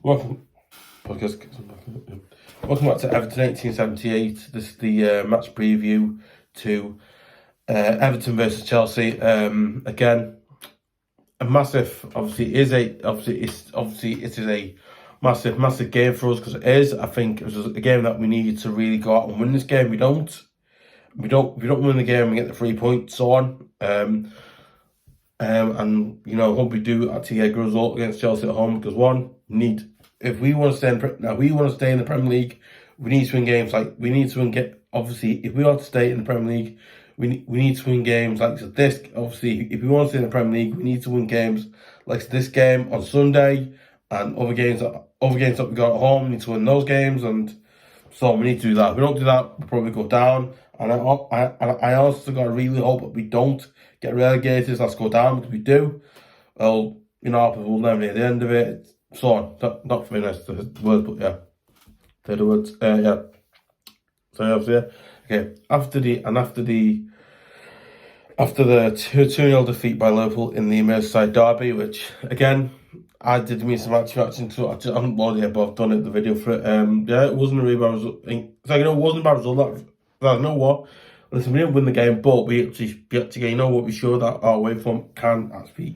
Welcome, podcast. Welcome back to Everton 1878. This is the match preview to Everton versus Chelsea. Again, a massive. It is a massive game for us because it is. I think it was a game that we needed to really go out and win this game. We don't win the game, we get the 3 points on. And hope we do actually get a good result against Chelsea at home because if we want to stay in the Premier League, we need to win games if we want to stay in the Premier League, we need to win games like this. Obviously, if we want to stay in the Premier League, we need to win games like this game on Sunday and other games that we got at home. We need to win those games, and so we need to do that. If we don't do that, we'll probably go down. And I also got to really hope that we don't get relegated. Let's go down, because we do. Well, we'll never near the end of it. So on. Not for me, that's the words, but yeah. They're the words. Yeah. So obviously, yeah. Okay. After the 2-0 defeat by Liverpool in the Merseyside Derby, which again I did me some reaction to. I haven't loaded it, but I've done the video for it. It wasn't a really bad result. It wasn't a bad result. You know what? Listen, we didn't win the game, but we actually we showed that our away form can actually,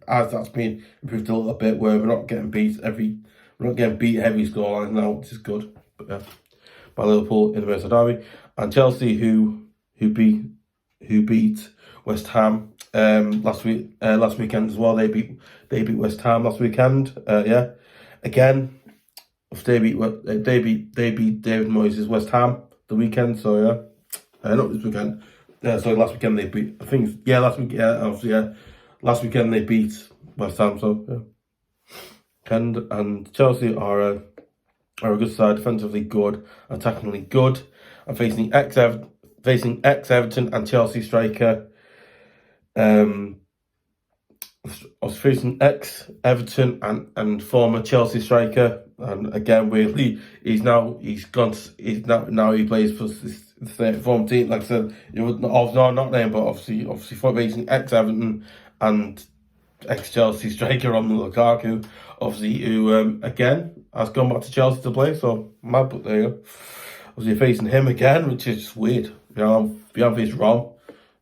as that's been improved a little bit, where we're not getting beat heavy scorelines now, which is good. But yeah, by Liverpool in the Merseyside Derby, and Chelsea who beat West Ham last weekend as well. They beat West Ham last weekend. Again, they beat David Moyes' West Ham the weekend. So yeah. Not this weekend. Sorry, last weekend they beat. Last weekend they beat West Ham. So yeah. And Chelsea are a good side, defensively good, attackingly good, and facing ex Everton and Chelsea striker. I was facing ex Everton and former Chelsea striker, and again he plays for the former team. Like I said, not name, but obviously facing ex Everton and ex Chelsea striker on Lukaku, who again has gone back to Chelsea to play. So mad, but there you go. Obviously facing him again, which is just weird. We haven't faced Rom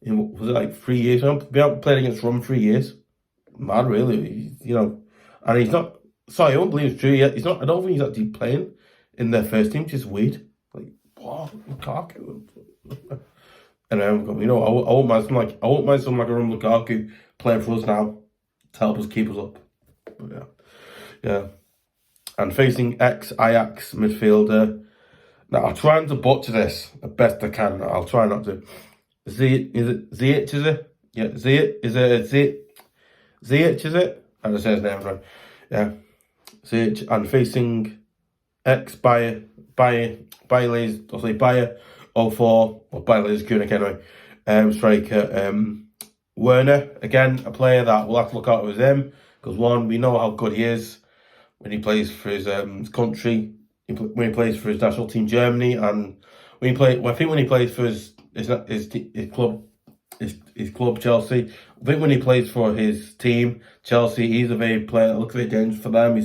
in, was it like 3 years? We haven't played against Rom in 3 years. Mad, really. And he's not. Sorry, I won't believe it's true yet. He's not. I don't think he's actually playing in their first team, which is weird. Like, what? Lukaku. And I won't mind someone like a Rom Lukaku playing for us now to help us keep us up. But yeah. And facing ex Ajax midfielder. Now I'm trying to butcher this the best I can. I'll try not to. Ziyeah, is it? Yeah, Ziyeah, is it? I just say his name right. Yeah. Ziyeah, and facing ex Bayor, I'll say Bayor 04, or Bayor is good anyway. Striker Werner, again, a player that we'll have to look out with him, because one, we know how good he is when he plays for his country, when he plays for his national team Germany, and when he plays for his club Chelsea. I think when he plays for his team Chelsea, he's a very player that looks very dangerous for them. I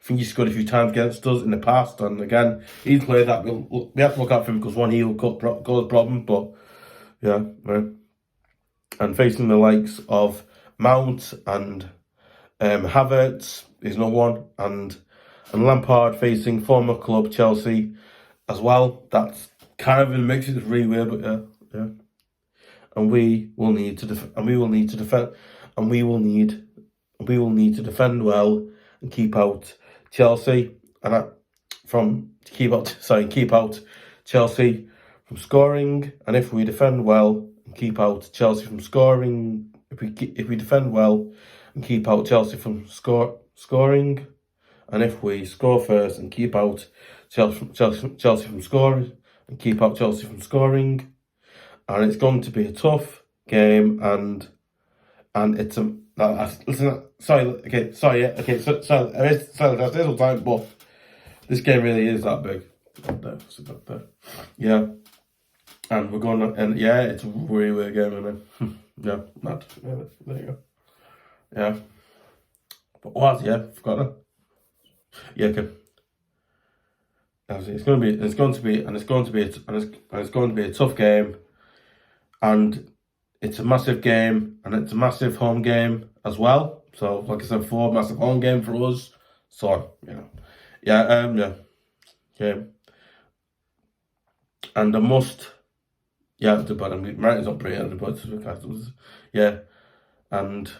think he's scored a few times against us in the past, and again, he's a player that we have to look out for him, because one, he'll cause problems. But yeah, right. And facing the likes of Mount and Havertz is no one, and Lampard facing former club Chelsea as well. That's kind of in the mix. It's really weird, but yeah. And we will need to defend well and keep out Chelsea keep out Chelsea from scoring. And if we defend well and keep out Chelsea from scoring, if we defend well and keep out Chelsea from scoring, and if we score first and keep out Chelsea from scoring and keep out Chelsea from scoring. And it's going to be a tough game, and it's all time, but this game really is that big. Yeah, and we're going to, and yeah, it's a really weird game, and yeah, mad. Yeah, there you go. Yeah, but what? Yeah, forgot that. Yeah, okay. It's going to be a tough game, and it's a massive game, and it's a massive home game as well. So, like I said before, massive home game for us. So, yeah. And I must, but I'm right. It's not brilliant, but yeah, and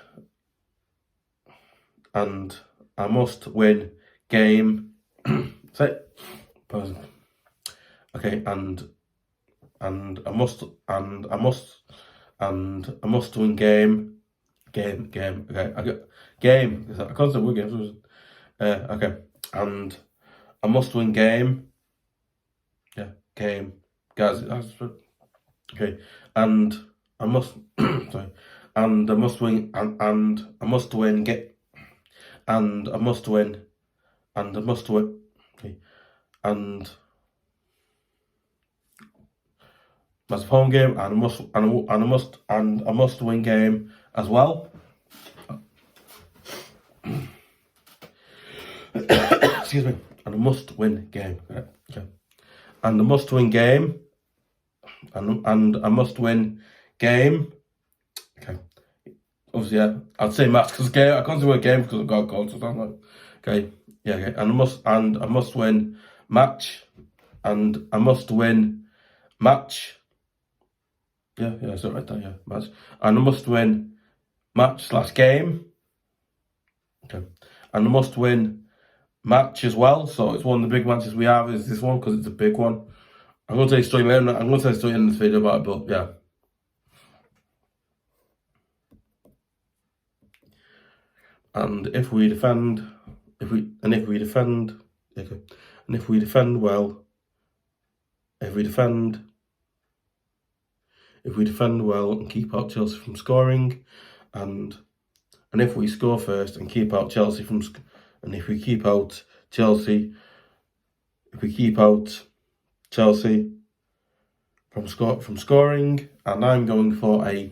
I must win game. Say, pause. Okay, and I must win game. Okay, I got game. I can't say win games. Okay, and I must win game. Yeah, game, guys. Okay, and I must sorry, and I must win, and I must win get, and I must win, and I must win. Okay, and that's a home game, and I must win game as well. Excuse me. And I must win game. Okay. And I must win game. And I must win game. Okay. Obviously, yeah. I'd say match because game. I can't say win game because I've got goals. So I'm like, okay. Yeah. Okay. And I must win match. And I must win match. Yeah. It's not right there. Yeah. Match. And I must win match / game. Okay. And I must win match as well. So it's one of the big matches we have is this one because it's a big one. I'm going to tell you straight later. I'm going to tell you straight in this video about it, but yeah. And if we defend well, and keep out Chelsea from scoring, and if we score first and keep out Chelsea from, and if we keep out Chelsea from scoring, and I'm going for a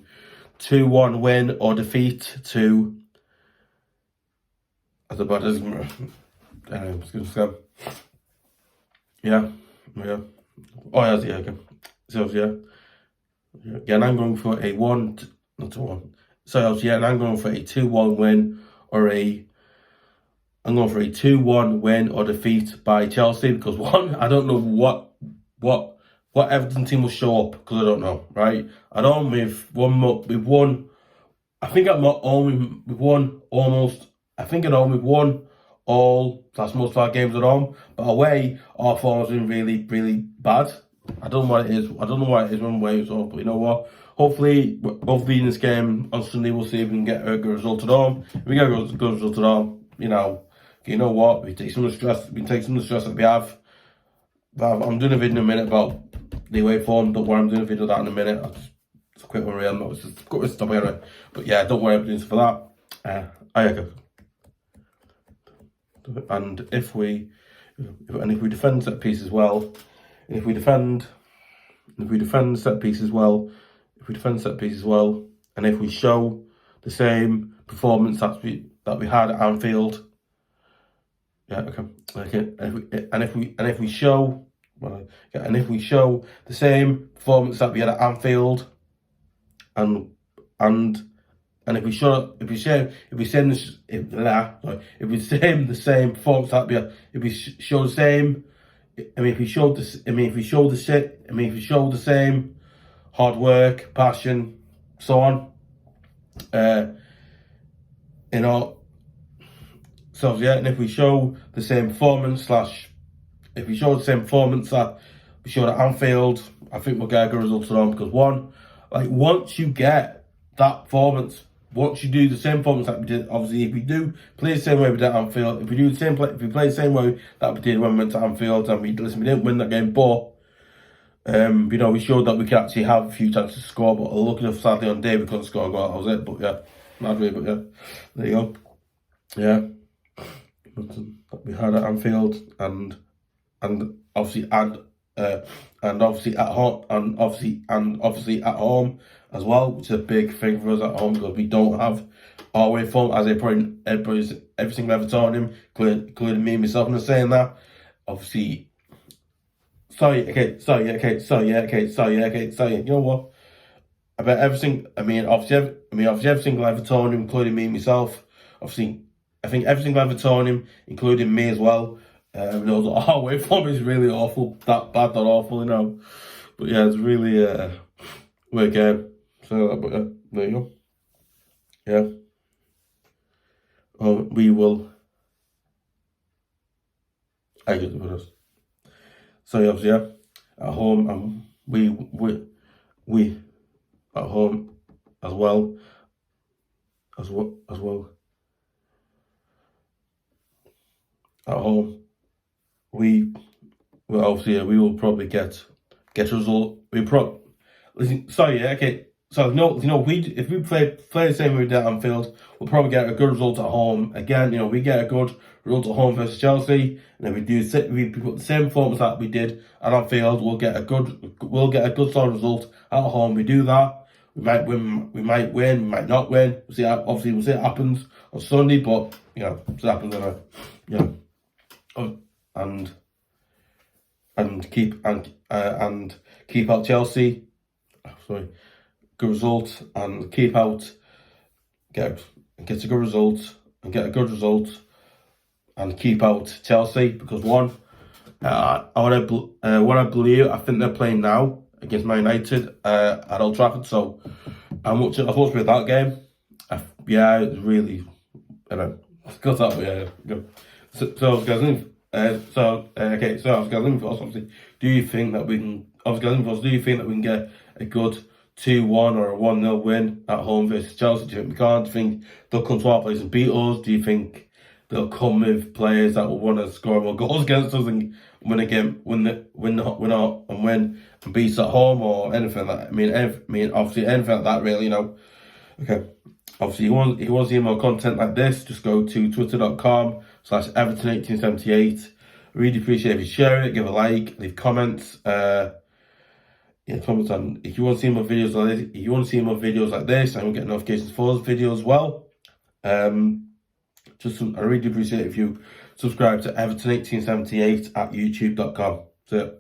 2-1 win or defeat to. As about as yeah. Oh yeah, okay. So yeah, and I'm going for a 1, not 2-1. So yeah, and I'm going for a 2-1 win or I'm going for a 2-1 win or defeat by Chelsea because one, I don't know what Everton team will show up because I don't know, right? I don't. We've won. I think we've won almost. I think at home we've won that's most of our games at home, but away our form has been really, really bad. I don't know what it is. I don't know why it is when away, so but you know what? Hopefully in this game on Sunday we'll see if we can get a good result at home. If we get a good result at home, you know what? We take some of the stress. We take some of the stress that we have. I'm doing a video in a minute about the away form. Don't worry, I'm doing a video of that in a minute. It's a quick one, really. It's just a quick stop anyway. But yeah, don't worry, I'm doing for that. And if we defend set pieces well, and if we defend set pieces well, and if we show the same performance that we had at Anfield, and if we show the same performance that we had at Anfield, and if we show the same performance that we had, if we show the same hard work, passion, so on, and if we show the same performance if we show the same performance that we showed at Anfield, I think we'll get a good result at home because once you get that performance, once you do the same performance that we did, obviously if we do play the same way we did at Anfield, if we play the same way that we did when we went to Anfield, and we didn't win that game, but we showed that we could actually have a few chances to score, but lucky enough, sadly on day we couldn't score a goal. That was it. But yeah, not really. But yeah, there you go. Yeah, but we had at Anfield, and obviously and obviously at home, and obviously at home as well, which is a big thing for us at home because we don't have our way form, as every single Evertonian, including me and myself, and saying that. Obviously, sorry. You know what? About everything. Obviously every single Evertonian, including me and myself. Obviously, I think every single Evertonian, including me as well, knows that our way form is really awful. That bad, that awful, you know. But yeah, it's really weird game. So, but there you go. Yeah. We will. I get the winners. So yeah, obviously, yeah, at home, and we at home as well, at home. We well, obviously, yeah, we will probably get a result. Listen, sorry, yeah, okay. So we if we play the same way we did at Anfield, we'll probably get a good result at home. Again, we get a good result at home versus Chelsea, and if we put the same performance that we did at Anfield, we'll get a good solid result at home. We do that, we might win, we might not win. Obviously, we'll see what happens on Sunday, but it happens anyway. And keep out Chelsea. Sorry, good result, and keep out. Get a good result and get a good result, and keep out Chelsea because what I believe, I think they're playing now against Man United at Old Trafford. So I was supposed to be at that game. It's really, because that So guys, okay. So I was going to obviously, do you think that we can get a good 2-1 or a 1-0 win at home versus Chelsea? Do you think we can't? Do you think they'll come to our place and beat us? Do you think they'll come with players that will want to score more goals against us and win and beat us at home or anything like that? Obviously anything like that, really. Okay. Obviously, if you want to see more content like this, just go to twitter.com/Everton1878. Really appreciate if you share it, give a like, leave comments. Comments on if you want to see more videos like this, and get notifications for those videos as well. I really appreciate if you subscribe to Everton1878 at youtube.com. So